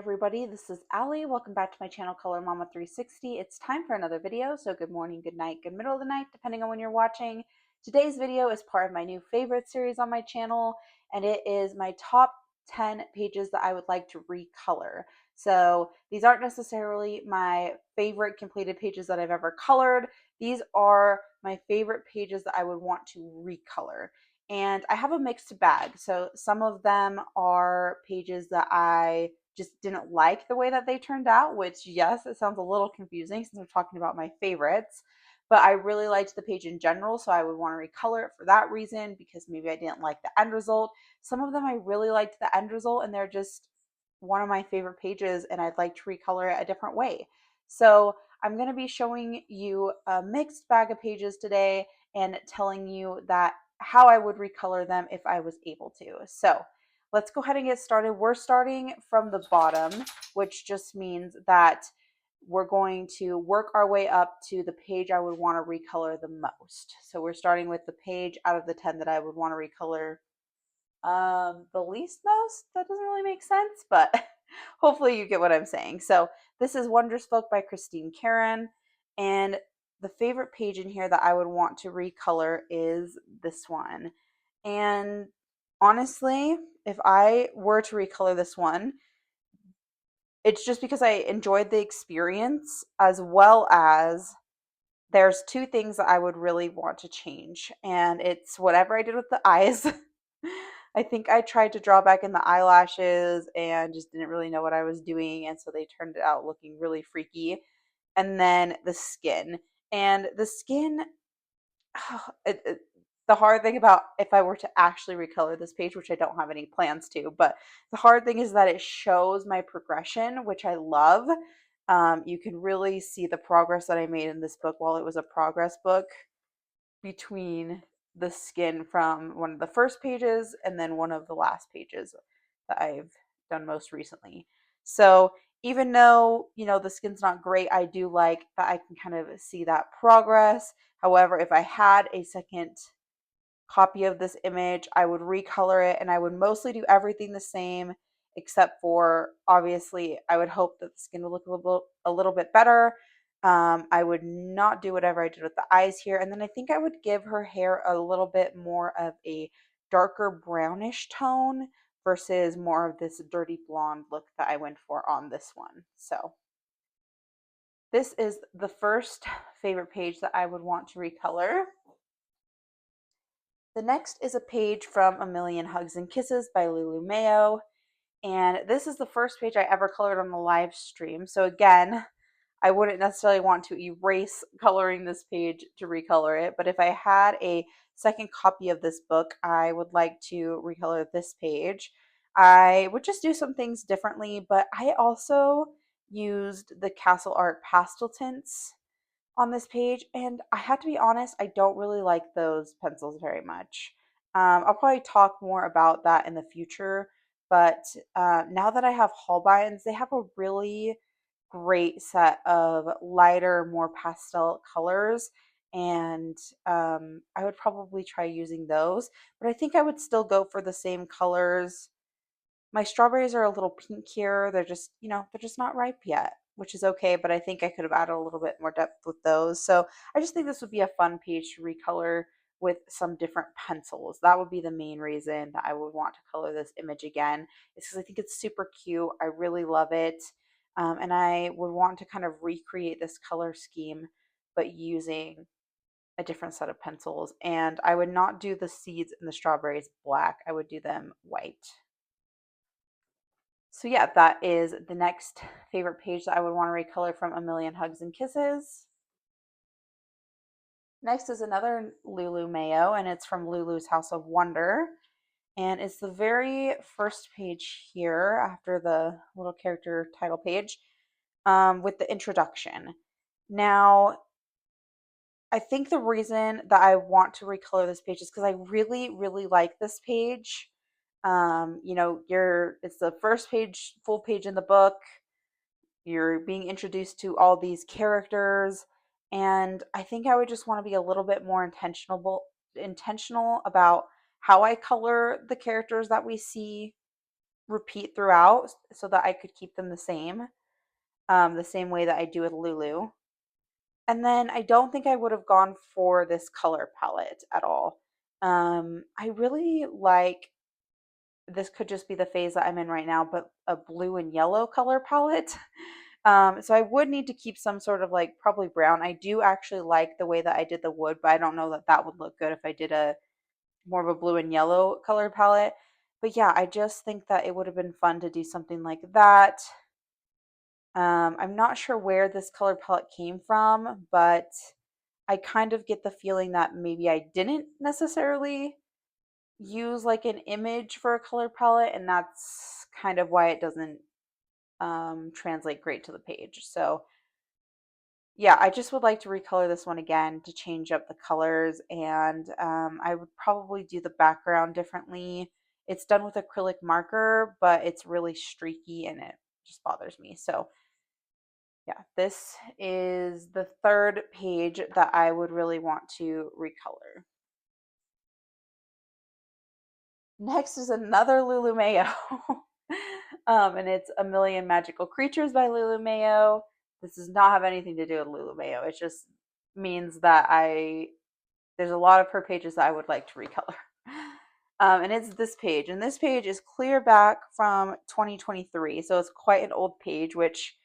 everybody, this is Allie. Welcome back to my channel Color Mama 360. It's time for another video, so good morning, good night, good middle of the night, depending on when you're watching. Today's video is part of my new favorite series on my channel, and it is my top 10 pages that I would like to recolor. So these aren't necessarily my favorite completed pages that I've ever colored. These are my favorite pages that I would want to recolor. And I have a mixed bag. So some of them are pages that I just didn't like the way that they turned out, which, yes, it sounds a little confusing since we're talking about my favorites. But I really liked the page in general, so I would want to recolor it for that reason because maybe I didn't like the end result. Some of them I really liked the end result, and they're just one of my favorite pages, and I'd like to recolor it a different way. So I'm going to be showing you a mixed bag of pages today and telling you that how I would recolor them if I was able to. So let's go ahead and get started. We're starting from the bottom, which just means that we're going to work our way up to the page I would want to recolor the most. So we're starting with the page out of the 10 that I would want to recolor the least most. That doesn't really make sense, but hopefully you get what I'm saying. So this is Wonderspoke by Christine Karen, and the favorite page in here that I would want to recolor is this one. And honestly, if I were to recolor this one, it's just because I enjoyed the experience, as well as there's two things that I would really want to change, and it's whatever I did with the eyes. I think I tried to draw back in the eyelashes and just didn't really know what I was doing, and so they turned out looking really freaky. And then the skin. And the skin, the hard thing about if I were to actually recolor this page, which I don't have any plans to, but the hard thing is that it shows my progression, which I love. You can really see the progress that I made in this book while it was a progress book between the skin from one of the first pages and then one of the last pages that I've done most recently. So even though, the skin's not great, I do like that I can kind of see that progress. However, if I had a second copy of this image, I would recolor it and I would mostly do everything the same, except for, obviously, I would hope that the skin would look a little bit better. I would not do whatever I did with the eyes here. And then I think I would give her hair a little bit more of a darker brownish tone versus more of this dirty blonde look that I went for on this one. So this is the first favorite page that I would want to recolor. The next is a page from A Million Hugs and Kisses by Lulu. And this is the first page I ever colored on the live stream. So again, I wouldn't necessarily want to erase coloring this page to recolor it, but if I had a second copy of this book, I would like to recolor this page. I would just do some things differently, but I also used the Castle Art pastel tints on this page, and I have to be honest, I don't really like those pencils very much. I'll probably talk more about that in the future, but now that I have Holbein's, they have a really great set of lighter, more pastel colors, and I would probably try using those, but I think I would still go for the same colors. My strawberries are a little pink here. They're just, they're just not ripe yet, which is okay, but I think I could have added a little bit more depth with those. So I just think this would be a fun page to recolor with some different pencils. That would be the main reason that I would want to color this image again, is because I think it's super cute. I really love it. And I would want to kind of recreate this color scheme, but using a different set of pencils. And I would not do the seeds and the strawberries black. I would do them white. So yeah, that is the next favorite page that I would want to recolor from A Million Hugs and Kisses. Next is another Lulu Mayo, and it's from Lulu's House of Wonder. And it's the very first page here after the little character title page with the introduction. Now, I think the reason that I want to recolor this page is because I really, really like this page. It's the first page, full page in the book. You're being introduced to all these characters, and I think I would just want to be a little bit more intentional about how I color the characters that we see. repeat throughout so that I could keep them the same way that I do with Lulu. And then I don't think I would have gone for this color palette at all. I really like, this could just be the phase that I'm in right now, but a blue and yellow color palette. So I would need to keep some sort of like probably brown. I do actually like the way that I did the wood, but I don't know that that would look good if I did a more of a blue and yellow color palette. But yeah, I just think that it would have been fun to do something like that. I'm not sure where this color palette came from, but I kind of get the feeling that maybe I didn't necessarily use like an image for a color palette, and that's kind of why it doesn't translate great to the page. So yeah, I just would like to recolor this one again to change up the colors, and I would probably do the background differently. It's done with acrylic marker, but it's really streaky and it just bothers me. So yeah, this is the third page that I would really want to recolor. Next is another Lulu Mayo. And it's A Million Magical Creatures by Lulu Mayo. This does not have anything to do with Lulu Mayo. It just means that there's a lot of her pages that I would like to recolor. And it's this page. And this page is clear back from 2023. So it's quite an old page, which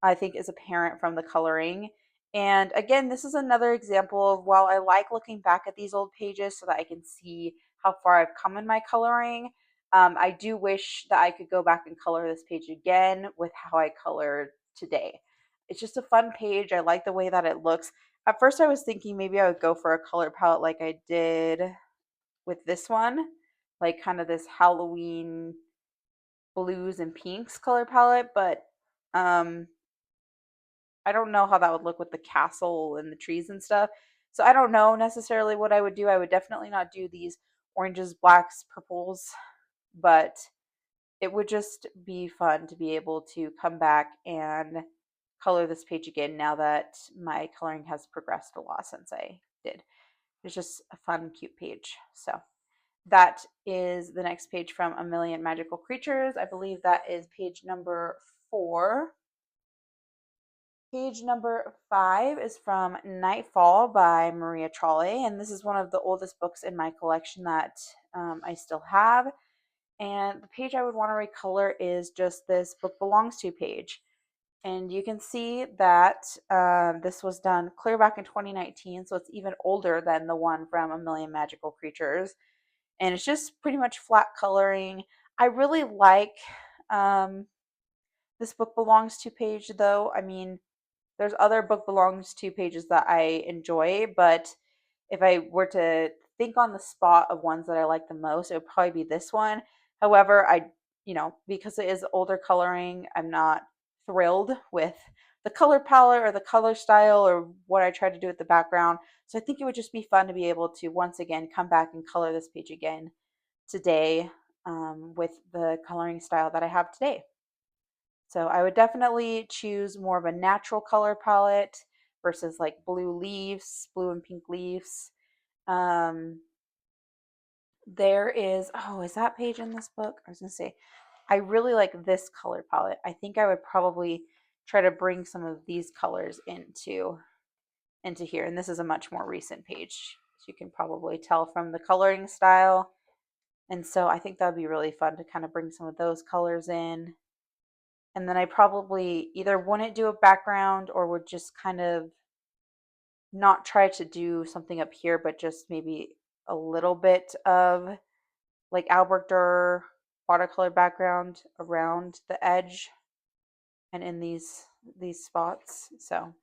I think is apparent from the coloring. And again, this is another example of, while I like looking back at these old pages so that I can see how far I've come in my coloring, I do wish that I could go back and color this page again with how I colored today. It's just a fun page. I like the way that it looks. At first I was thinking maybe I would go for a color palette like I did with this one, like kind of this Halloween blues and pinks color palette, but I don't know how that would look with the castle and the trees and stuff. So I don't know necessarily what I would do. I would definitely not do these oranges, blacks, purples, but it would just be fun to be able to come back and color this page again now that my coloring has progressed a lot since I did. It's just a fun, cute page. So that is the next page from A Million Magical Creatures. I believe that is page number 4. Page number 5 is from Nightfall by Maria Trolle, and this is one of the oldest books in my collection that I still have. And the page I would want to recolor is just this book belongs to page. And you can see that this was done clear back in 2019, so it's even older than the one from A Million Magical Creatures. And it's just pretty much flat coloring. I really like this book belongs to page, though. I mean, there's other book belongs to pages that I enjoy, but if I were to think on the spot of ones that I like the most, it would probably be this one. However, because it is older coloring, I'm not thrilled with the color palette or the color style or what I tried to do with the background. So I think it would just be fun to be able to once again come back and color this page again today with the coloring style that I have today. So I would definitely choose more of a natural color palette versus like blue leaves, blue and pink leaves. Um, is that page in this book? I was going to say, I really like this color palette. I think I would probably try to bring some of these colors into here. And this is a much more recent page, as you can probably tell from the coloring style. And so I think that would be really fun to kind of bring some of those colors in. And then I probably either wouldn't do a background or would just kind of not try to do something up here, but just maybe a little bit of like Albert Durr watercolor background around the edge and in these spots. So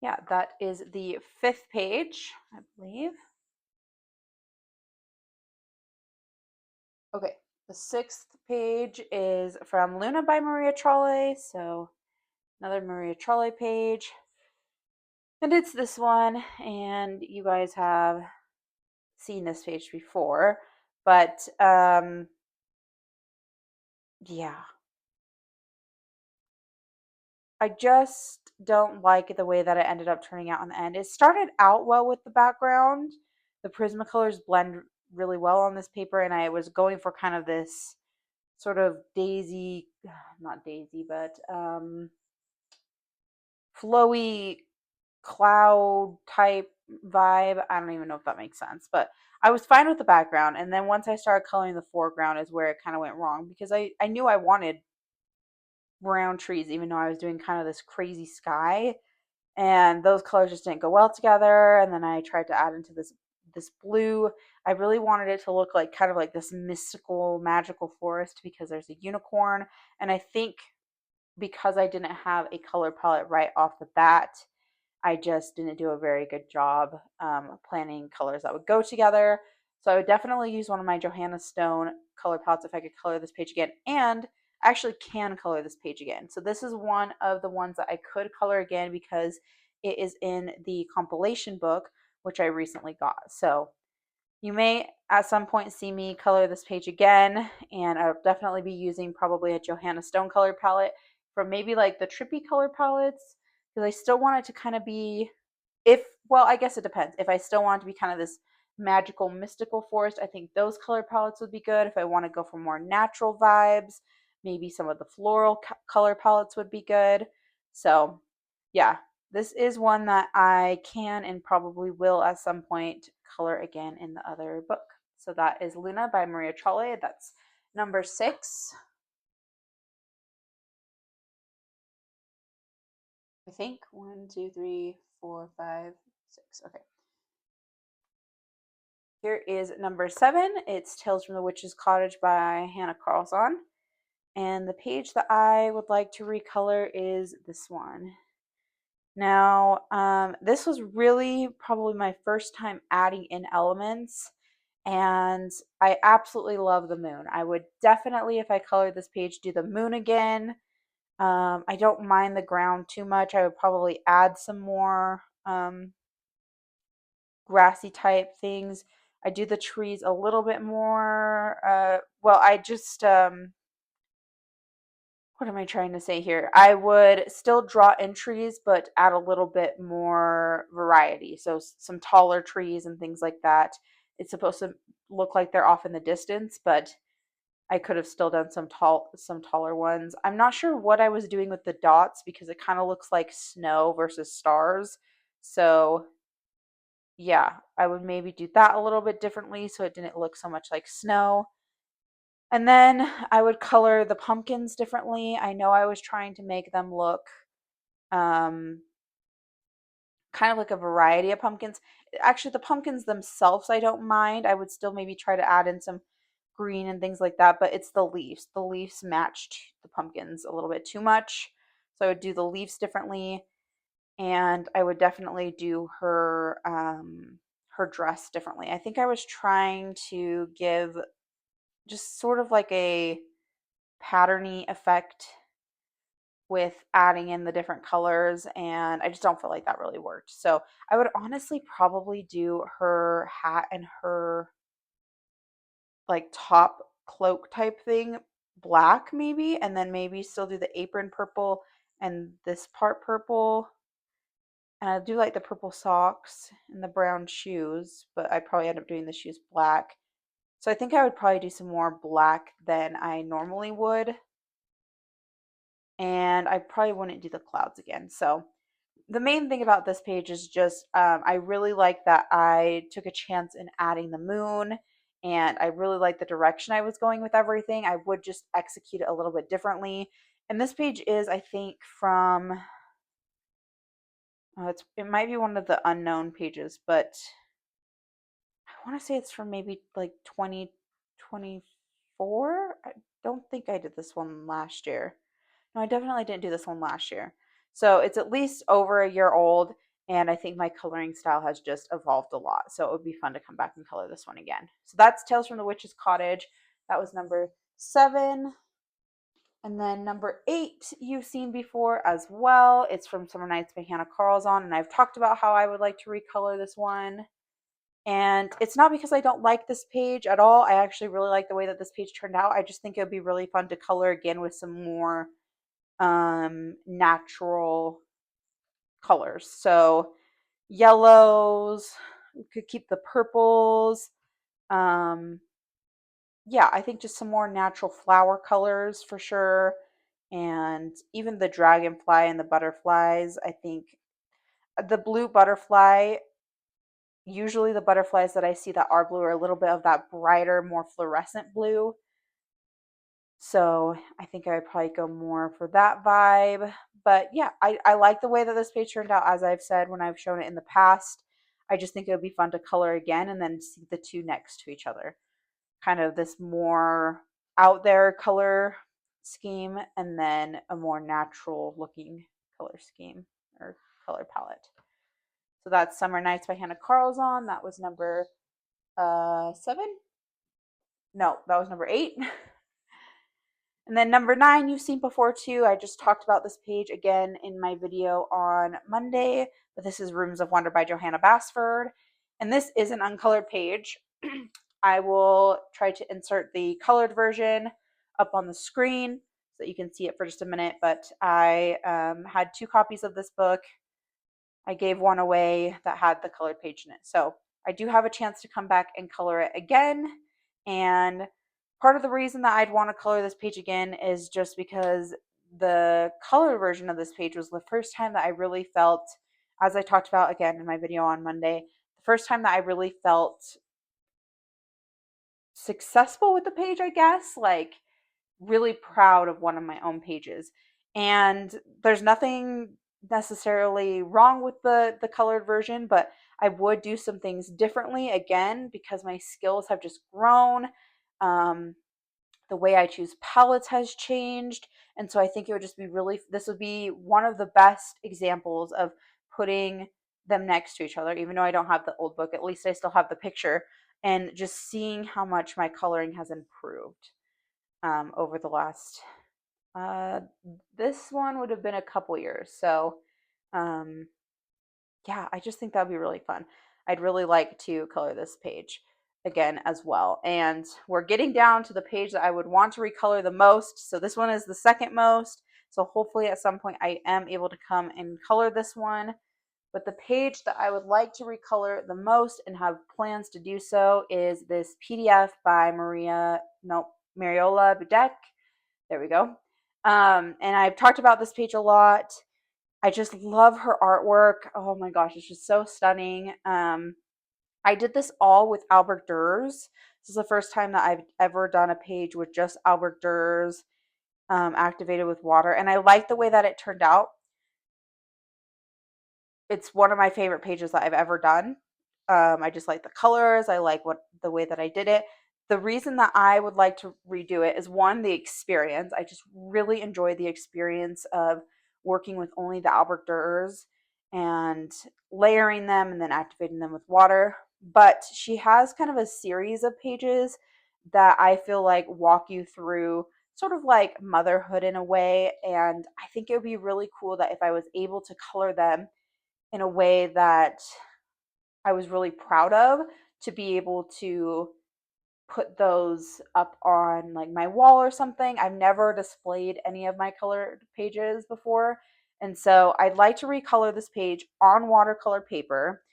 yeah, that is the 5th page, I believe. Okay, the 6th page is from Luna by Maria Trolle. So another Maria Trolle page. And it's this one, and you guys have seen this page before, but yeah. I just don't like the way that it ended up turning out in the end. It started out well with the background. The Prismacolors blend really well on this paper, and I was going for kind of this sort of daisy, not daisy, but flowy cloud type vibe. I don't even know if that makes sense, but I was fine with the background. And then once I started coloring the foreground is where it kind of went wrong, because I knew I wanted brown trees, even though I was doing kind of this crazy sky. And those colors just didn't go well together. And then I tried to add into this blue. I really wanted it to look like kind of like this mystical, magical forest because there's a unicorn. And I think because I didn't have a color palette right off the bat, I just didn't do a very good job planning colors that would go together. So I would definitely use one of my Johanna Stone color palettes if I could color this page again. And I actually can color this page again. So this is one of the ones that I could color again because it is in the compilation book, which I recently got. So you may at some point see me color this page again, and I'll definitely be using probably a Johanna Stone color palette from maybe like the trippy color palettes, because I still want it to kind of be, if, well, I guess it depends. If I still want it to be kind of this magical, mystical forest, I think those color palettes would be good. If I want to go for more natural vibes, maybe some of the floral color palettes would be good. So yeah, this is one that I can and probably will at some point color again in the other book. So that is Luna by Maria Trolle. That's number 6. I think 1, 2, 3, 4, 5, 6. Okay. Here is number 7. It's Tales from the Witch's Cottage by Hanna Karlzon. And the page that I would like to recolor is this one. Now, this was really probably my first time adding in elements, and I absolutely love the moon. I would definitely, if I colored this page, do the moon again. I don't mind the ground too much. I would probably add some more grassy type things. I do the trees a little bit more. Well, I just what am I trying to say here? I would still draw in trees, but add a little bit more variety. So some taller trees and things like that. It's supposed to look like they're off in the distance, but I could have still done some taller ones. I'm not sure what I was doing with the dots because it kind of looks like snow versus stars. So yeah, I would maybe do that a little bit differently so it didn't look so much like snow. And then I would color the pumpkins differently. I know I was trying to make them look um, kind of like a variety of pumpkins. Actually, the pumpkins themselves, I don't mind. I would still maybe try to add in some green and things like that, but it's the leaves. The leaves matched the pumpkins a little bit too much. So I would do the leaves differently, and I would definitely do her dress differently. I think I was trying to give just sort of like a patterny effect with adding in the different colors, and I just don't feel like that really worked. So I would honestly probably do her hat and her like top cloak type thing black maybe, and then maybe still do the apron purple and this part purple. And I do like the purple socks and the brown shoes, but I probably end up doing the shoes black. So I think I would probably do some more black than I normally would. And I probably wouldn't do the clouds again. So the main thing about this page is just I really like that I took a chance in adding the moon, and I really like the direction I was going with everything. I would just execute it a little bit differently. And this page is, I think, from it might be one of the unknown pages, but I want to say it's from maybe like 2024. I don't think I did this one last year. No, I definitely didn't do this one last year. So it's at least over a year old, and I think my coloring style has just evolved a lot. So it would be fun to come back and color this one again. So that's Tales from the Witch's Cottage. That was number 7. And then number 8 you've seen before as well. It's from Summer Nights by Hanna Karlzon, and I've talked about how I would like to recolor this one. And it's not because I don't like this page at all. I actually really like the way that this page turned out. I just think it would be really fun to color again with some more natural colors. So yellows, we could keep the purples. Um, yeah, I think just some more natural flower colors for sure. And even the dragonfly and the butterflies, I think the blue butterfly, usually the butterflies that I see that are blue are a little bit of that brighter, more fluorescent blue. So I think I would probably go more for that vibe. But yeah, I like the way that this page turned out, as I've said when I've shown it in the past. I just think it would be fun to color again and then see the two next to each other. Kind of this more out there color scheme and then a more natural looking color scheme or color palette. So that's Summer Nights by Hanna Karlzon. That was number 7. No, that was number 8. And then number 9 you've seen before too. I just talked about this page again in my video on Monday, but this is Rooms of Wonder by Johanna Basford. And this is an uncolored page. I will try to insert the colored version up on the screen so that you can see it for just a minute. But I had 2 copies of this book. I gave one away that had the colored page in it. So I do have a chance to come back and color it again. And part of the reason that I'd want to color this page again is just because the color version of this page was the first time that I really felt, as I talked about again in my video on Monday, the first time that I really felt successful with the page, I guess, like really proud of one of my own pages. And there's nothing necessarily wrong with the colored version, but I would do some things differently again because my skills have just grown. The way I choose palettes has changed. And so I think it would just be really, this would be one of the best examples of putting them next to each other. Even though I don't have the old book, at least I still have the picture, and just seeing how much my coloring has improved over the last, uh, this one would have been a couple years. So, um, yeah, I just think that would be really fun. I'd really like to color this page again as well. And we're getting down to the page that I would want to recolor the most. So this one is the second most. So hopefully at some point I am able to come and color this one. But the page that I would like to recolor the most and have plans to do so is this PDF by Mariola Budek. There we go. And I've talked about this page a lot. I just love her artwork. Oh my gosh, it's just so stunning. I did this all with Albert Durs. This is the first time that I've ever done a page with just Albert Durs activated with water. And I like the way that it turned out. It's one of my favorite pages that I've ever done. I just like the colors. I like the way that I did it. The reason that I would like to redo it is one, the experience. I just really enjoy the experience of working with only the Albert Durs and layering them and then activating them with water. But she has kind of a series of pages that I feel like walk you through sort of like motherhood in a way. And I think it would be really cool that if I was able to color them in a way that I was really proud of, to be able to put those up on like my wall or something. I've never displayed any of my colored pages before. And so I'd like to recolor this page on watercolor paper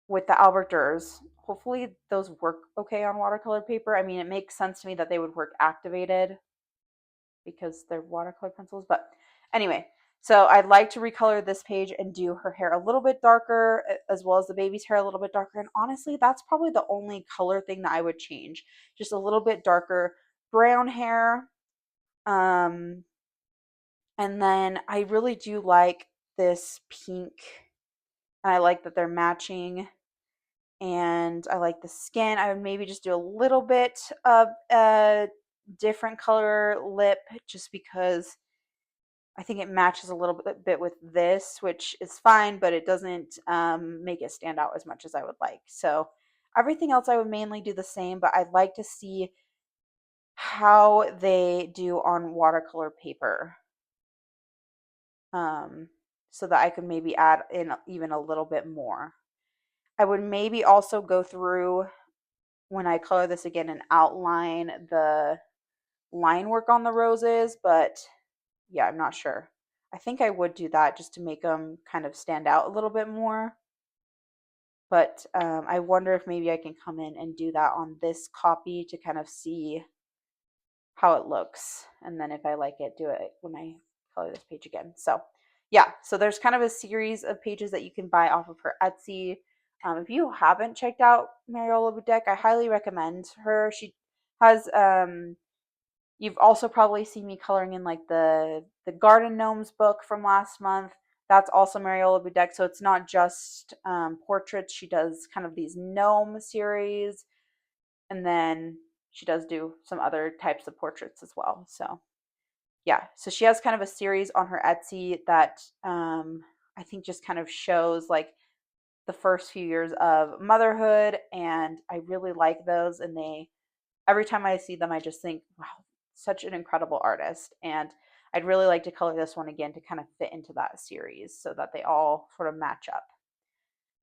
with the Albert Durs. Hopefully those work okay on watercolor paper. I mean, it makes sense to me that they would work activated because they're watercolor pencils. But anyway, so I'd like to recolor this page and do her hair a little bit darker, as well as the baby's hair a little bit darker. And honestly, that's probably the only color thing that I would change. Just a little bit darker brown hair. And then I really do like this pink. And I like that they're matching. And I like the skin. I would maybe just do a little bit of a different color lip just because I think it matches a little bit with this, which is fine, but it doesn't make it stand out as much as I would like. So everything else I would mainly do the same, but I'd like to see how they do on watercolor paper, so that I could maybe add in even a little bit more. I would maybe also go through, when I color this again, and outline the line work on the roses, but yeah, I'm not sure. I think I would do that just to make them kind of stand out a little bit more. but I wonder if maybe I can come in and do that on this copy to kind of see how it looks, and then if I like it, do it when I color this page again. So yeah, so there's kind of a series of pages that you can buy off of her Etsy. If you haven't checked out Mariola Budek, I highly recommend her. She has you've also probably seen me coloring in like the Garden Gnomes book from last month. That's also Mariola Budek, so it's not just portraits. She does kind of these gnome series, and then she does do some other types of portraits as well. So yeah, so she has kind of a series on her Etsy that I think just kind of shows like the first few years of motherhood, and I really like those. And they, every time I see them, I just think, wow, such an incredible artist. And I'd really like to color this one again to kind of fit into that series so that they all sort of match up.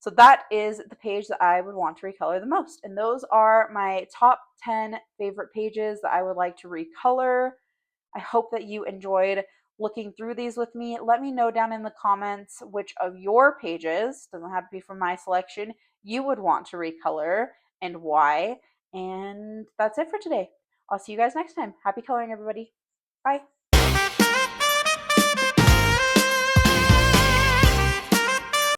So that is the page that I would want to recolor the most. And those are my top 10 favorite pages that I would like to recolor. I hope that you enjoyed looking through these with me. Let me know down in the comments which of your pages, doesn't have to be from my selection, you would want to recolor and why. And that's it for today. I'll see you guys next time. Happy coloring, everybody. Bye.